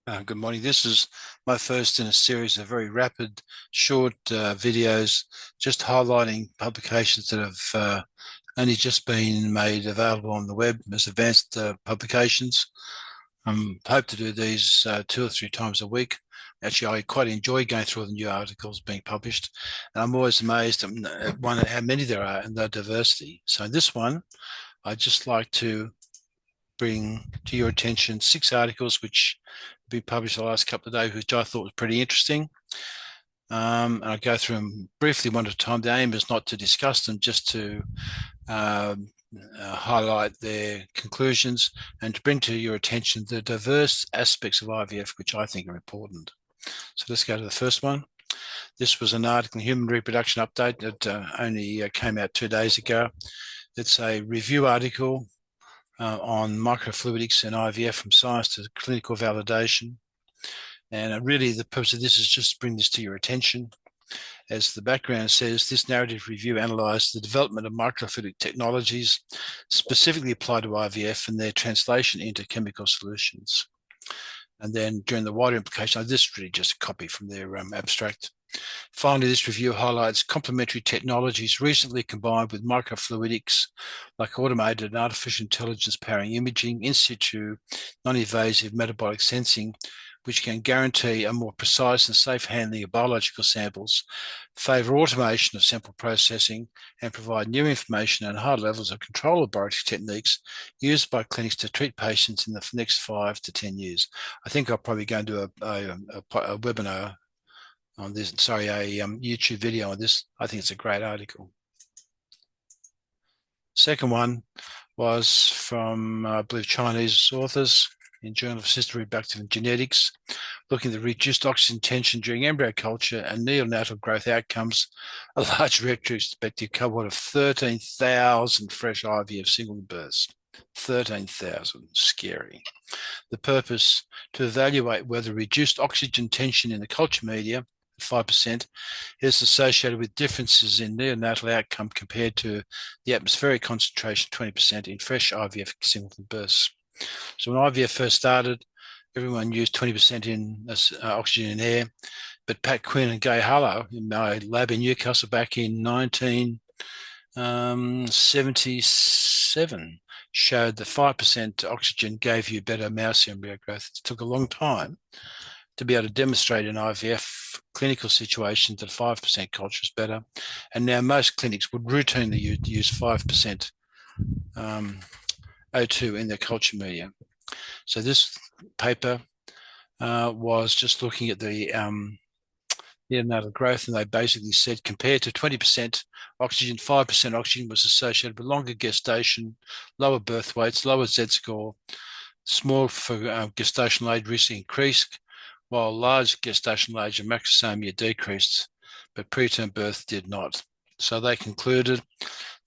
Good morning. This is my first in a series of very rapid, short videos, just highlighting publications that have only just been made available on the web as advanced publications. Hope to do these 2 or 3 times a week. Actually, I quite enjoy going through the new articles being published, and I'm always amazed at one, how many there are and their diversity. So in this one, I'd just like to bring to your attention 6 articles which have been published the last couple of days, which I thought was pretty interesting. And I'll go through them briefly one at a time. The aim is not to discuss them, just to highlight their conclusions and to bring to your attention the diverse aspects of IVF, which I think are important. So let's go to the first one. This was an article in Human Reproduction Update that only came out 2 days ago. It's a review article on microfludics and IVF from science to clinical validation. And really the purpose of this is just to bring this to your attention. As the background says, this narrative review analysed the development of microfluidic technologies specifically applied to IVF and their translation into chemical solutions. And then during the wider implication, this is really just a copy from their abstract. Finally, this review highlights complementary technologies recently combined with microfluidics, like automated and artificial intelligence powering imaging, in situ, non-invasive metabolic sensing, which can guarantee a more precise and safe handling of biological samples, favour automation of sample processing, and provide new information and high levels of control laboratory techniques used by clinics to treat patients in the next 5 to 10 years. I think I'll probably go and do a webinar on this, a YouTube video on this. I think it's a great article. Second one was from, I believe, Chinese authors in Journal of Assisted Reproductive Genetics, looking at the reduced oxygen tension during embryo culture and neonatal growth outcomes. A large retrospective cohort of 13,000 fresh IVF single births. 13,000, scary. The purpose to evaluate whether reduced oxygen tension in the culture media, 5%, is associated with differences in neonatal outcome compared to the atmospheric concentration, 20%, in fresh IVF singleton births. So when IVF first started, everyone used 20% in oxygen in air, but Pat Quinn and Gay Harlow in my lab in Newcastle back in 1977 showed that 5% oxygen gave you better mouse embryo growth. It took a long time to be able to demonstrate in IVF clinical situations that 5% culture is better. And now most clinics would routinely use 5% O2 in their culture media. So this paper was just looking at the neonatal growth, and they basically said compared to 20% oxygen, 5% oxygen was associated with longer gestation, lower birth weights, lower Z-score, small for gestational age risk increased, while large gestational age and macrosomia decreased, but preterm birth did not. So they concluded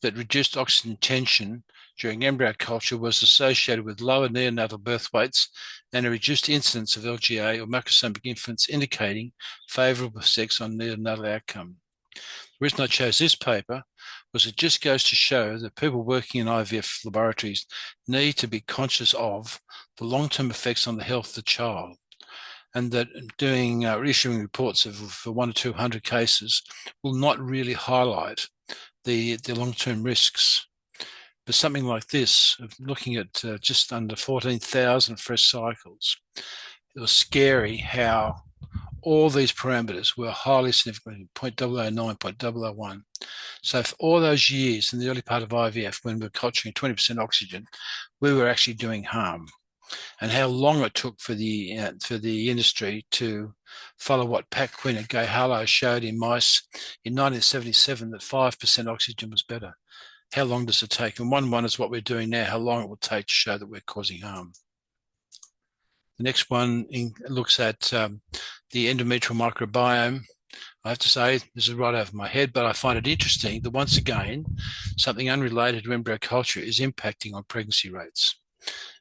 that reduced oxygen tension during embryo culture was associated with lower neonatal birth weights and a reduced incidence of LGA or macrosomic infants, indicating favourable effects on neonatal outcome. The reason I chose this paper was it just goes to show that people working in IVF laboratories need to be conscious of the long-term effects on the health of the child, and that issuing reports of 1 or 200 cases will not really highlight the long-term risks. But something like this, of looking at just under 14,000 fresh cycles, it was scary how all these parameters were highly significant, 0.009, 0.001. So for all those years in the early part of IVF, when we were culturing 20% oxygen, we were actually doing harm. And how long it took for the industry to follow what Pat Quinn and Gay Harlow showed in mice in 1977, that 5% oxygen was better. How long does it take? And one is what we're doing now, how long it will take to show that we're causing harm. The next one looks at the endometrial microbiome. I have to say, this is right over my head, but I find it interesting that once again, something unrelated to embryo culture is impacting on pregnancy rates.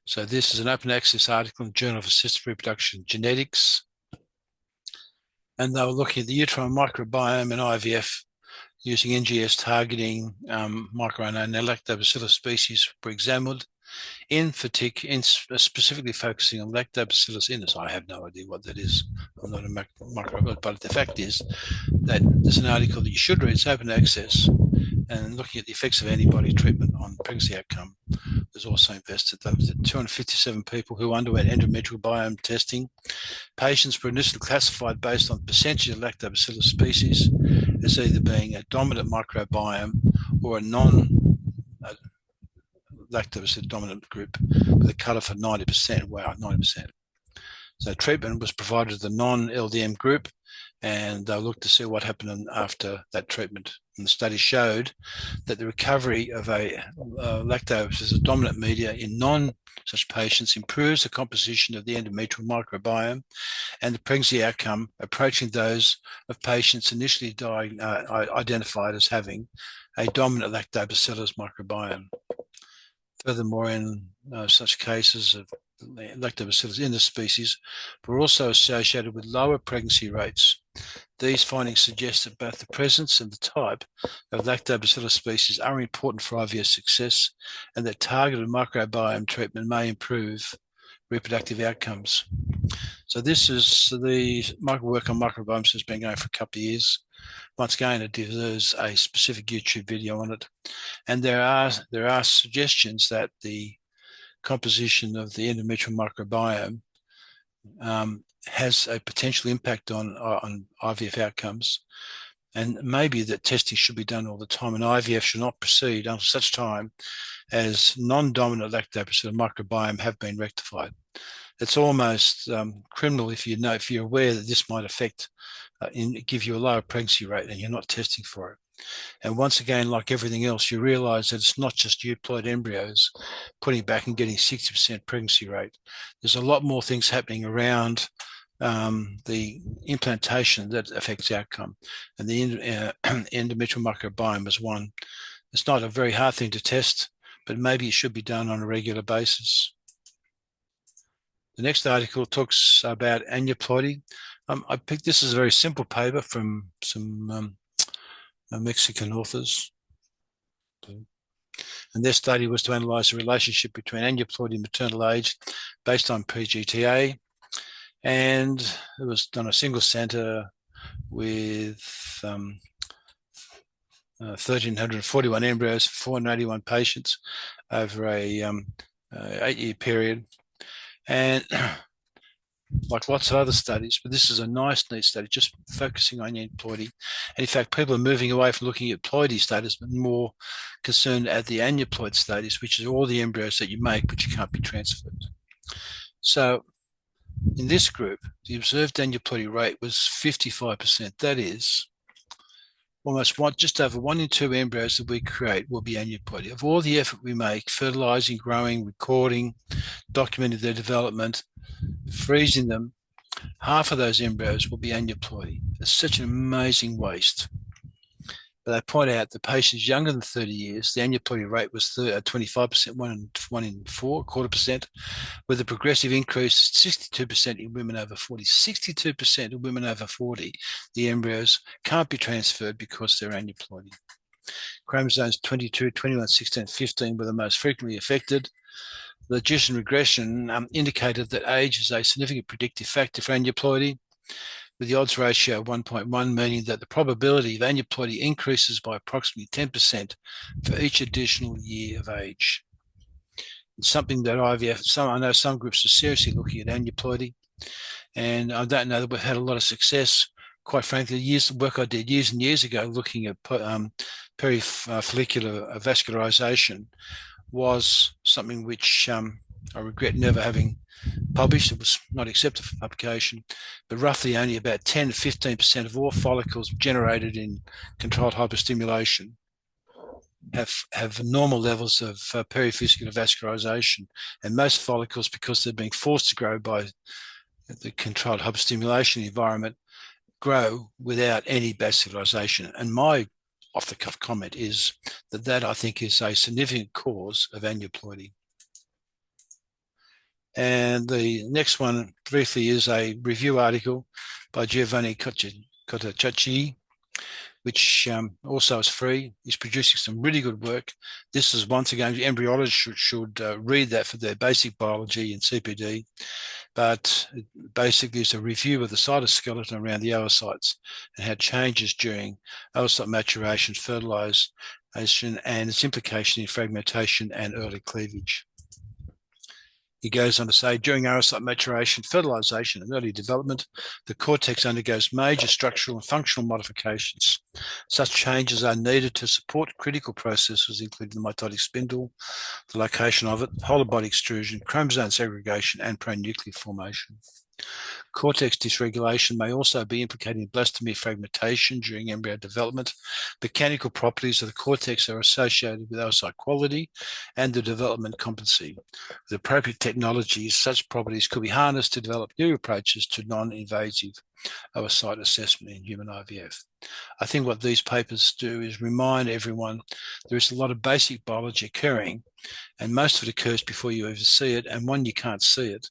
So this is an open access article in the Journal of Assisted Reproduction Genetics. And they were looking at the uterine microbiome and IVF using NGS targeting microRNA and lactobacillus species were examined. specifically focusing on lactobacillus inus. I have no idea what that is. I'm not a microbiologist, but the fact is that there's an article that you should read. It's open access, and looking at the effects of antibody treatment on pregnancy outcome. There's also invested. There was 257 people who underwent endometrial biome testing. Patients were initially classified based on the percentage of lactobacillus species as either being a dominant microbiome or a non-lactobacillus dominant group with a cutoff of 90%. Wow, 90%. So treatment was provided to the non-LDM group, and they looked to see what happened after that treatment. And the study showed that the recovery of a lactobacillus dominant media in non-such patients improves the composition of the endometrial microbiome and the pregnancy outcome approaching those of patients initially identified as having a dominant lactobacillus microbiome. Furthermore, in such cases of lactobacillus in the species were also associated with lower pregnancy rates. These findings suggest that both the presence and the type of lactobacillus species are important for IVF success, and that targeted microbiome treatment may improve reproductive outcomes. So this is the work on microbiomes has been going for a couple of years. Once again, it deserves a specific YouTube video on it. And there are suggestions that the composition of the endometrial microbiome has a potential impact on IVF outcomes, and maybe that testing should be done all the time, and IVF should not proceed until such time as non-dominant lactobacillus microbiome have been rectified. It's almost criminal if you're aware that this might affect give you a lower pregnancy rate and you're not testing for it. And once again, like everything else, you realize that it's not just euploid embryos putting back and getting 60% pregnancy rate. There's a lot more things happening around the implantation that affects outcome. And the endometrial microbiome is one. It's not a very hard thing to test, but maybe it should be done on a regular basis. The next article talks about aneuploidy. I picked this as a very simple paper from some Mexican authors. And their study was to analyze the relationship between aneuploidy and maternal age based on PGTA. And it was done a single center with 1,341 embryos, 481 patients over a 8-year period. And like lots of other studies, but this is a nice, neat study, just focusing on aneuploidy. And in fact, people are moving away from looking at ploidy status, but more concerned at the aneuploid status, which is all the embryos that you make, but you can't be transferred. So in this group, the observed aneuploidy rate was 55%. That is almost just over 1 in 2 embryos that we create will be aneuploidy. Of all the effort we make, fertilizing, growing, recording, documenting their development, freezing them, half of those embryos will be aneuploidy. It's such an amazing waste. But they point out that patients younger than 30 years, the aneuploidy rate was 25%, 1 in 4, 1/4%, with a progressive increase, 62% in women over 40. 62% of women over 40, the embryos can't be transferred because they're aneuploidy. Chromosomes 22, 21, 16, 15 were the most frequently affected. The longitudinal regression indicated that age is a significant predictive factor for aneuploidy, with the odds ratio of 1.1, meaning that the probability of aneuploidy increases by approximately 10% for each additional year of age. It's something that I know some groups are seriously looking at aneuploidy, and I don't know that we've had a lot of success. Quite frankly, the work I did years and years ago looking at perifollicular vascularization was something which I regret never having published. It was not accepted for publication, but roughly only about 10 to 15% of all follicles generated in controlled hyperstimulation have normal levels of perivascular vascularization. And most follicles, because they're being forced to grow by the controlled hyperstimulation environment, grow without any vascularization. And my off-the-cuff comment is that I think is a significant cause of aneuploidy. And the next one briefly is a review article by Giovanni Cotacci, which also is free, is producing some really good work. This is, once again, embryologists should read that for their basic biology and CPD, but it basically is a review of the cytoskeleton around the oocytes and how it changes during oocyte maturation, fertilization, and its implication in fragmentation and early cleavage. He goes on to say, during oocyte maturation, fertilization, and early development, the cortex undergoes major structural and functional modifications. Such changes are needed to support critical processes, including the mitotic spindle, the location of it, polar body extrusion, chromosome segregation, and pronuclear formation. Cortex dysregulation may also be implicated in blastomere fragmentation during embryo development. Mechanical properties of the cortex are associated with oocyte quality and the development competency. With appropriate technologies, such properties could be harnessed to develop new approaches to non-invasive oocyte assessment in human IVF. I think what these papers do is remind everyone there is a lot of basic biology occurring, and most of it occurs before you ever see it, and when you can't see it.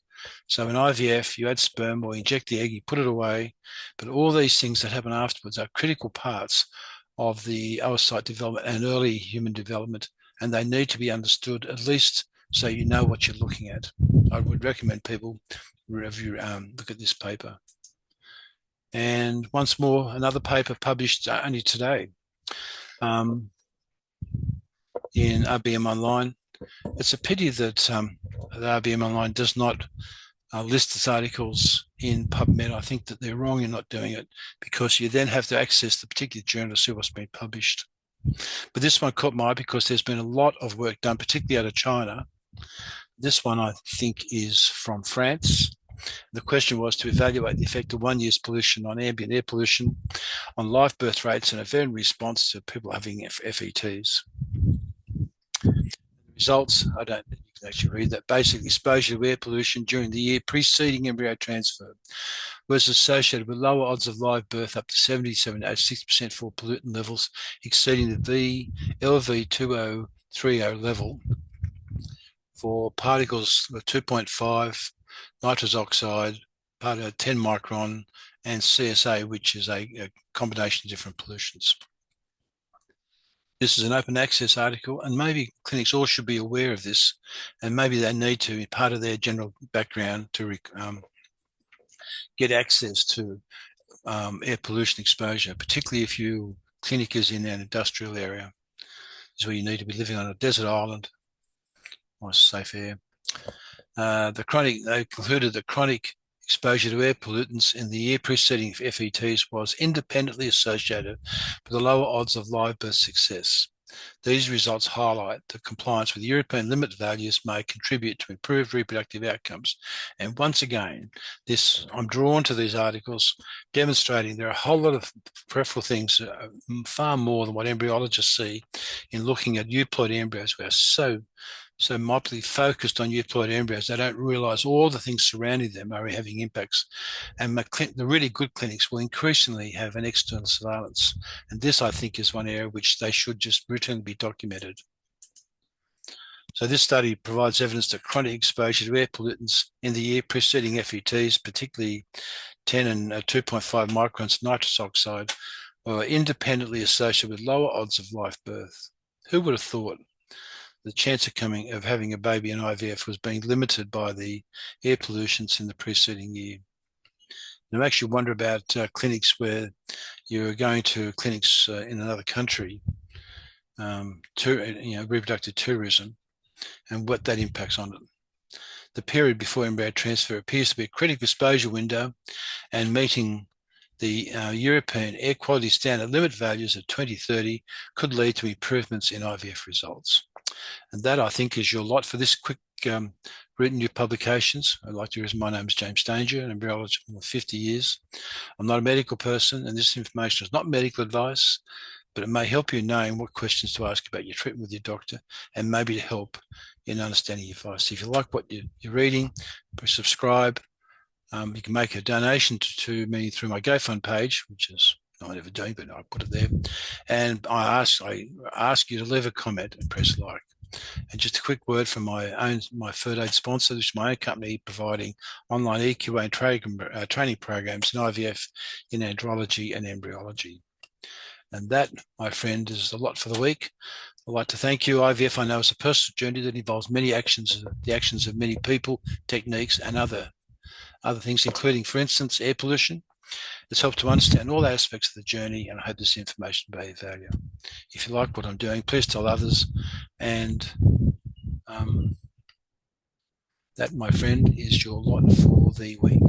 So in IVF, you add sperm or inject the egg, you put it away, but all these things that happen afterwards are critical parts of the oocyte development and early human development, and they need to be understood, at least so you know what you're looking at. I would recommend people review, look at this paper. And once more, another paper published only today in RBM Online. It's a pity that the RBM Online does not list its articles in PubMed. I think that they're wrong in not doing it, because you then have to access the particular journal to see what's been published. But this one caught my eye because there's been a lot of work done, particularly out of China. This one, I think, is from France. The question was to evaluate the effect of 1 year's pollution on ambient air pollution, on live birth rates, and a variant response to people having FETs. The results, I don't think you can actually read that. Basically, exposure to air pollution during the year preceding embryo transfer was associated with lower odds of live birth, up to 77.6% for pollutant levels exceeding the LV2030 level for particles of 2.5, nitrous oxide, part of 10 micron, and CSA, which is a combination of different pollutions. This is an open access article, and maybe clinics all should be aware of this, and maybe they need to be part of their general background to get access to air pollution exposure, particularly if your clinic is in an industrial area. This is where you need to be living on a desert island, nice safe air. They concluded that chronic exposure to air pollutants in the year preceding FETs was independently associated with the lower odds of live birth success. These results highlight that compliance with European limit values may contribute to improved reproductive outcomes. And once again, I'm drawn to these articles demonstrating there are a whole lot of peripheral things, far more than what embryologists see in looking at euploid embryos. We are so myopically focused on euploid embryos, they don't realize all the things surrounding them are having impacts. And the really good clinics will increasingly have an external surveillance. And this, I think, is one area which they should just routinely be documented. So this study provides evidence that chronic exposure to air pollutants in the year preceding FETs, particularly 10 and 2.5 microns nitrous oxide, were independently associated with lower odds of live birth. Who would have thought the chance of having a baby in IVF was being limited by the air pollutions in the preceding year? And I actually wonder about clinics where you're going to clinics in another country, reproductive tourism, and what that impacts on it. The period before embryo transfer appears to be a critical exposure window, and meeting the European air quality standard limit values of 2030 could lead to improvements in IVF results. And that, I think, is your lot for this quick written new publications. I'd like to use my name is James Danger, an embryologist for 50 years. I'm not a medical person, and this information is not medical advice, but it may help you knowing what questions to ask about your treatment with your doctor, and maybe to help in understanding your advice. If you like what you're reading, press subscribe. You can make a donation to me through my GoFund page, which is not ever doing, but I put it there. And I ask you to leave a comment and press like. And just a quick word from my third aid sponsor, which is my own company, providing online EQA and training programs in IVF, in andrology and embryology. And that, my friend, is a lot for the week. I'd like to thank you. IVF, I know, is a personal journey that involves many actions, the actions of many people, techniques, and other things, including, for instance, air pollution. It's helped to understand all aspects of the journey, and I hope this information may be of value. If you like what I'm doing, please tell others. And that, my friend, is your lot for the week.